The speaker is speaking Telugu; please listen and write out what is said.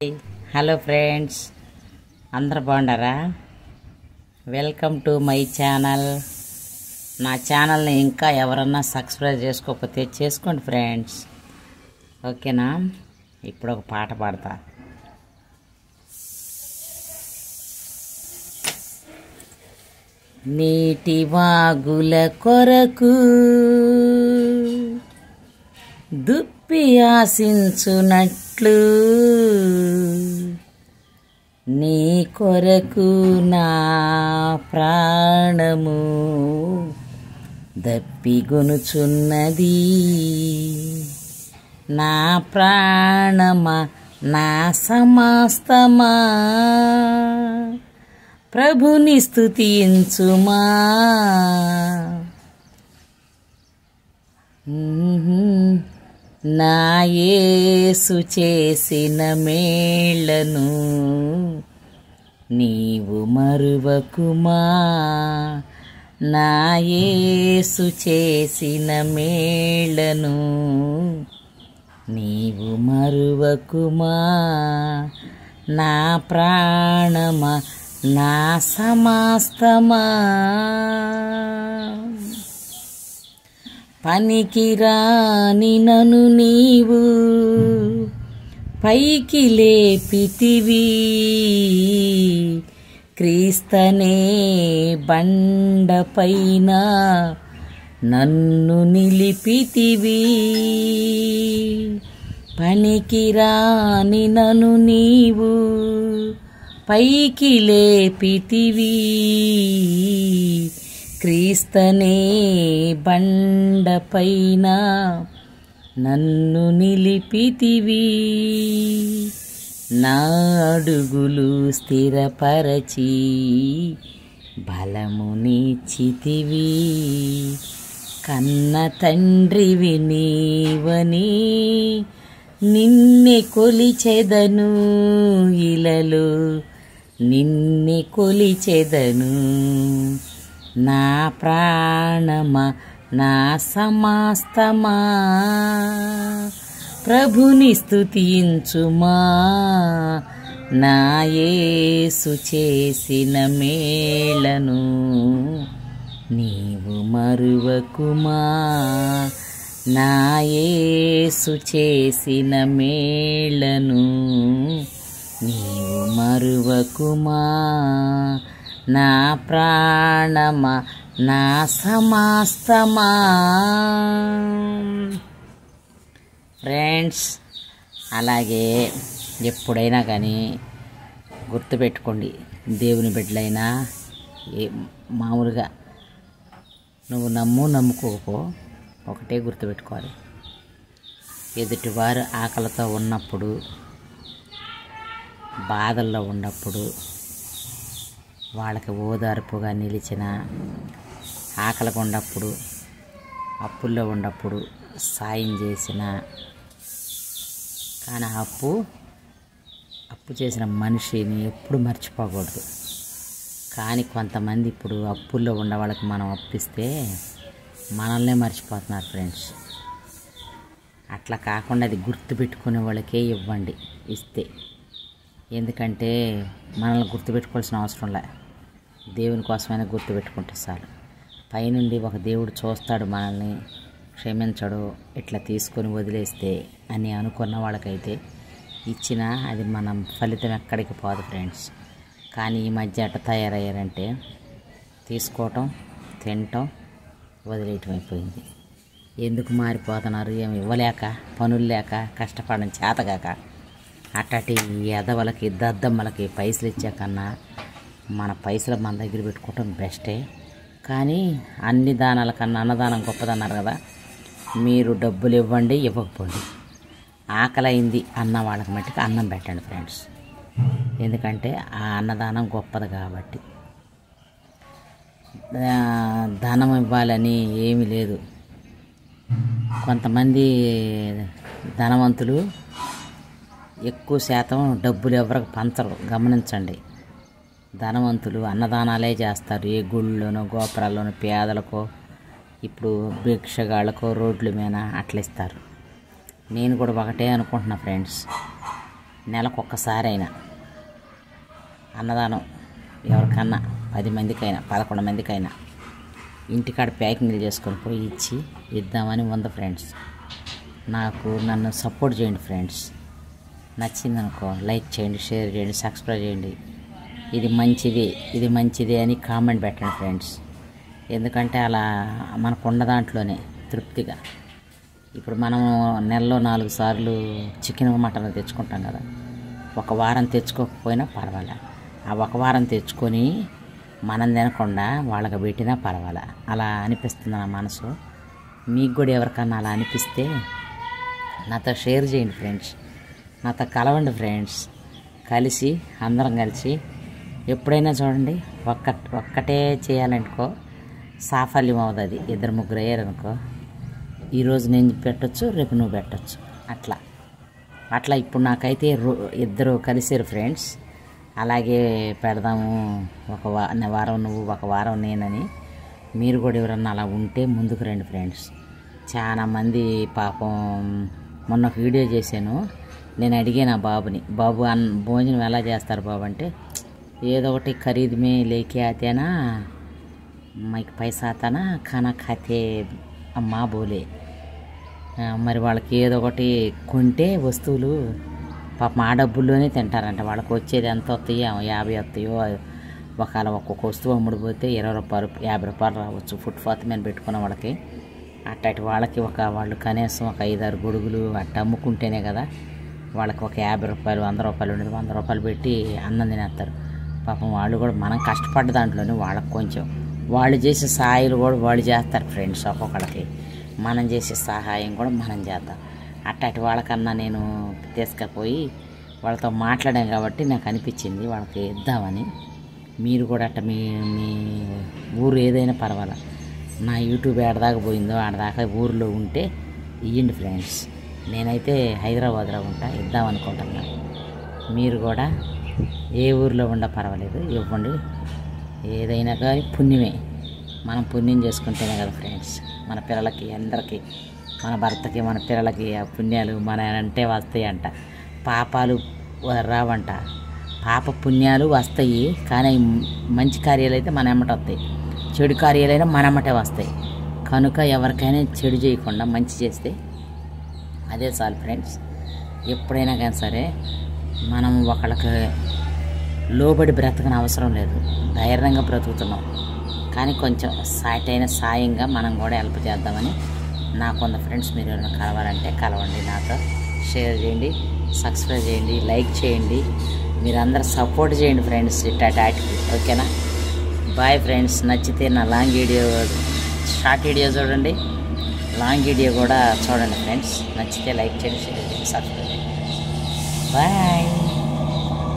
హలో ఫ్రెండ్స్, అందరు బాగుండారా? Welcome to my channel. నా ఛానల్ని ఇంకా ఎవరన్నా సబ్స్క్రైబ్ చేసుకోకపోతే చేసుకోండి ఫ్రెండ్స్, ఓకేనా? ఇప్పుడు ఒక పాట పాడతా. నీటి వాగుల కొరకు దుప్పి ఆశించునట్లు నీ కొరకు నా ప్రాణము దప్పిగొనుచున్నది. నా ప్రాణమా, నా సమస్తమా, ప్రభుని స్తుతించుమా. నా యేసు చేసిన మేళ్లను నీవు మరువకుమా. నా యేసు చేసిన మేళ్లను నీవు మరువకుమా. నా ప్రాణమా, నా సమస్తమా, పనికిరాని నన్ను నీవు పైకి లేపితివి. క్రీస్తనే బండపైన నన్ను నిలిపితివి. పనికిరాని నన్ను నీవు పైకి లేపితివి. క్రీస్తనే బండపైన నన్ను నిలిపితివి. నా అడుగులు స్థిరపరచి బలమునిచ్చితివి. కన్న తండ్రివి నీవని నిన్నే కొలిచెదను. ఇలలో నిన్నే కొలిచెదను. నా ప్రాణమా, నా సమస్తమా, ప్రభుని స్తుతించుమా. నా యేసు చేసిన మేళ్లను నీవు మరువకుమా. నా యేసు చేసిన మేళ్లను నీవు మరువకుమా. నా ప్రాణమా, నా సమస్తమా. ఫ్రెండ్స్, అలాగే ఎప్పుడైనా కానీ గుర్తుపెట్టుకోండి, దేవుని బిడ్డలైనా మామూలుగా నువ్వు నమ్ముకోకపో, ఒకటే గుర్తుపెట్టుకోవాలి. ఎదుటివారు ఆకలితో ఉన్నప్పుడు, బాధల్లో ఉన్నప్పుడు వాళ్ళకి ఓదార్పుగా నిలిచిన, ఆకలిగా ఉన్నప్పుడు, అప్పుల్లో ఉన్నప్పుడు సాయం చేసిన, కానీ అప్పు చేసిన మనిషిని ఎప్పుడు మర్చిపోకూడదు. కానీ కొంతమంది ఇప్పుడు అప్పుల్లో ఉన్న వాళ్ళకి మనం అప్పిస్తే మనల్నే మర్చిపోతున్నారు ఫ్రెండ్స్. అట్లా కాకుండా అది గుర్తుపెట్టుకునే వాళ్ళకే ఇవ్వండి ఇస్తే. ఎందుకంటే మనల్ని గుర్తుపెట్టుకోవాల్సిన అవసరం లే, దేవుని కోసమైనా గుర్తుపెట్టుకుంటే చాలు. పైనుండి ఒక దేవుడు చూస్తాడు, మనల్ని క్షమించడు, ఇట్లా తీసుకొని వదిలేస్తే అని అనుకున్న వాళ్ళకైతే ఇచ్చినా అది మనం ఫలితం ఎక్కడికి పోదు ఫ్రెండ్స్. కానీ ఈ మధ్య అట్ట తయారయ్యారంటే తీసుకోవటం, తినటం, వదిలేయటం అయిపోయింది. ఎందుకు మారిపోతున్నారు? ఏమి ఇవ్వలేక, పనులు లేక, కష్టపడడం చేతగాక. అట్టటి ఎదవలకి, దద్దమ్మలకి పైసలు ఇచ్చాకన్నా మన పైసలు మన దగ్గర పెట్టుకోవటం బెస్టే. కానీ అన్ని దానాల కన్నా అన్నదానం గొప్పదన్నారు కదా. మీరు డబ్బులు ఇవ్వండి, ఇవ్వకపోండి, ఆకలైంది అన్న వాళ్ళకి మట్టుకు అన్నం పెట్టండి ఫ్రెండ్స్. ఎందుకంటే ఆ అన్నదానం గొప్పది కాబట్టి. ధనం ఇవ్వాలని ఏమీ లేదు. కొంతమంది ధనవంతులు ఎక్కువ శాతం డబ్బులు ఎవరికి పంచరు, గమనించండి. ధనవంతులు అన్నదానాలే చేస్తారు, ఏ గుళ్ళలోనో గోపురాల్లోనో పేదలకో, ఇప్పుడు భిక్షగాళ్ళకో రోడ్ల మీద అట్లా ఇస్తారు. నేను కూడా ఒకటే అనుకుంటున్నా ఫ్రెండ్స్, నెలకొక్కసారైనా అన్నదానం ఎవరికన్నా 10 మందికైనా 11 మందికైనా ఇంటికాడ ప్యాకింగ్లు చేసుకొని పోయి ఇద్దామని ఉంది ఫ్రెండ్స్. నన్ను సపోర్ట్ చేయండి ఫ్రెండ్స్. నచ్చిందనుకో లైక్ చేయండి, షేర్ చేయండి, సబ్స్క్రైబ్ చేయండి. ఇది మంచిది అని కామెంట్ పెట్టండి ఫ్రెండ్స్. ఎందుకంటే అలా మనకున్న దాంట్లోనే తృప్తిగా. ఇప్పుడు మనం నెలలో 4 సార్లు చికెన్ మటన్ తెచ్చుకుంటాం కదా. ఒక వారం తెచ్చుకోకపోయినా పర్వాలే, ఆ ఒక వారం తెచ్చుకొని మనం తినకుండా వాళ్ళకి పెట్టినా పర్వాలే. అలా అనిపిస్తుంది నా మనసు. మీకు కూడా ఎవరికన్నా అలా అనిపిస్తే నాతో షేర్ చేయండి ఫ్రెండ్స్, నాతో కలవండి ఫ్రెండ్స్. అందరం కలిసి ఎప్పుడైనా చూడండి, ఒక్కటే చేయాలనుకో సాఫల్యం అవుతుంది. 2-3 అయ్యారనుకో, ఈరోజు నేను పెట్టచ్చు, రేపు నువ్వు పెట్టచ్చు. అట్లా ఇప్పుడు నాకైతే 2 కలిసారు ఫ్రెండ్స్. అలాగే పెడదాము, ఒక వారం నువ్వు ఒక వారం నేనని. మీరు కూడా ఎవరన్నా అలా ఉంటే ముందుకు రండి ఫ్రెండ్స్. చాలామంది పాపం మొన్న ఒక వీడియో చేశాను. నేను అడిగాను ఆ బాబుని, బాబు భోజనం ఎలా చేస్తారు బాబు అంటే, ఏదో ఒకటి ఖరీదు మే లేకే ఆతేనా మైకి పైసా ఆతానా ఖానా ఖాతే అమ్మా బోలే. మరి వాళ్ళకి ఏదో ఒకటి కొంటే వస్తువులు పాపం ఆ డబ్బుల్లోనే తింటారంట. వాళ్ళకి వచ్చేది ఎంత వస్తాయో, 50 వస్తాయో. ఒకవేళ ఒక్కొక్క వస్తువు అమ్ముడిపోతే 20 రూపాయలు 50 రూపాయలు రావచ్చు ఫుట్పాత్ మీద పెట్టుకున్న వాళ్ళకి. అట్టటి వాళ్ళకి వాళ్ళు కనీసం ఒక 5-6 గొడుగులు అట్ట అమ్ముకుంటేనే కదా వాళ్ళకి ఒక 50 రూపాయలు 100 రూపాయలు ఉండేది, 100 రూపాయలు పెట్టి అన్నం తినేస్తారు. పాపం వాళ్ళు కూడా మనం కష్టపడ్డ దాంట్లోనే వాళ్ళకి కొంచెం వాళ్ళు చేసే సహాయాలు కూడా వాళ్ళు చేస్తారు ఫ్రెండ్స్. ఒక్కొక్కళ్ళకి మనం చేసే సహాయం కూడా మనం చేద్దాం. అట్టటి వాళ్ళకన్నా నేను తీసుకుపోయి వాళ్ళతో మాట్లాడాను కాబట్టి నాకు అనిపించింది వాళ్ళకి ఇద్దామని. మీరు కూడా అట్ట మీ ఊరు ఏదైనా పర్వాలా, నా యూట్యూబ్ ఏడదాకా పోయిందో ఆడదాకా ఊరిలో ఉంటే ఇవ్వండి ఫ్రెండ్స్. నేనైతే హైదరాబాద్లో ఉంటా, ఇద్దామనుకుంటున్నా. మీరు కూడా ఏ ఊరిలో ఉండా పర్వాలేదు, ఇవ్వండి. ఏదైనా కానీ పుణ్యమే. మనం పుణ్యం చేసుకుంటేనే కదా ఫ్రెండ్స్ మన పిల్లలకి అందరికీ, మన భర్తకి మన పిల్లలకి ఆ పుణ్యాలు మన అంటే వస్తాయి అంట. పాపాలు రావంట, పాప పుణ్యాలు వస్తాయి. కానీ మంచి కార్యాలు అయితే మన ఎమ్మట వస్తాయి, చెడు కార్యాలైనా మన ఎమ్మటే వస్తాయి. కనుక ఎవరికైనా చెడు చేయకుండా మంచి చేస్తే అదే చాలు ఫ్రెండ్స్. ఎప్పుడైనా కానీ సరే మనం ఒకళ్ళకి లోబడి బ్రతకని అవసరం లేదు, ధైర్యంగా బ్రతుకుతున్నాం. కానీ కొంచెం సాటైన సాయంగా మనం కూడా హెల్ప్ చేద్దామని నాకున్న ఫ్రెండ్స్. మీరు ఎవరైనా కలవాలంటే కలవండి, నాతో షేర్ చేయండి, సబ్స్క్రైబ్ చేయండి, లైక్ చేయండి. మీరందరూ సపోర్ట్ చేయండి ఫ్రెండ్స్ టాటాకి. ఓకేనా? Bye friends. నచ్చితే నా లాంగ్ వీడియో, షార్ట్ వీడియో చూడండి, లాంగ్ వీడియో కూడా చూడండి ఫ్రెండ్స్. నచ్చితే లైక్ చేయండి, షేర్ చేయండి, సబ్స్క్రైబ్ చేయండి. బాయ్.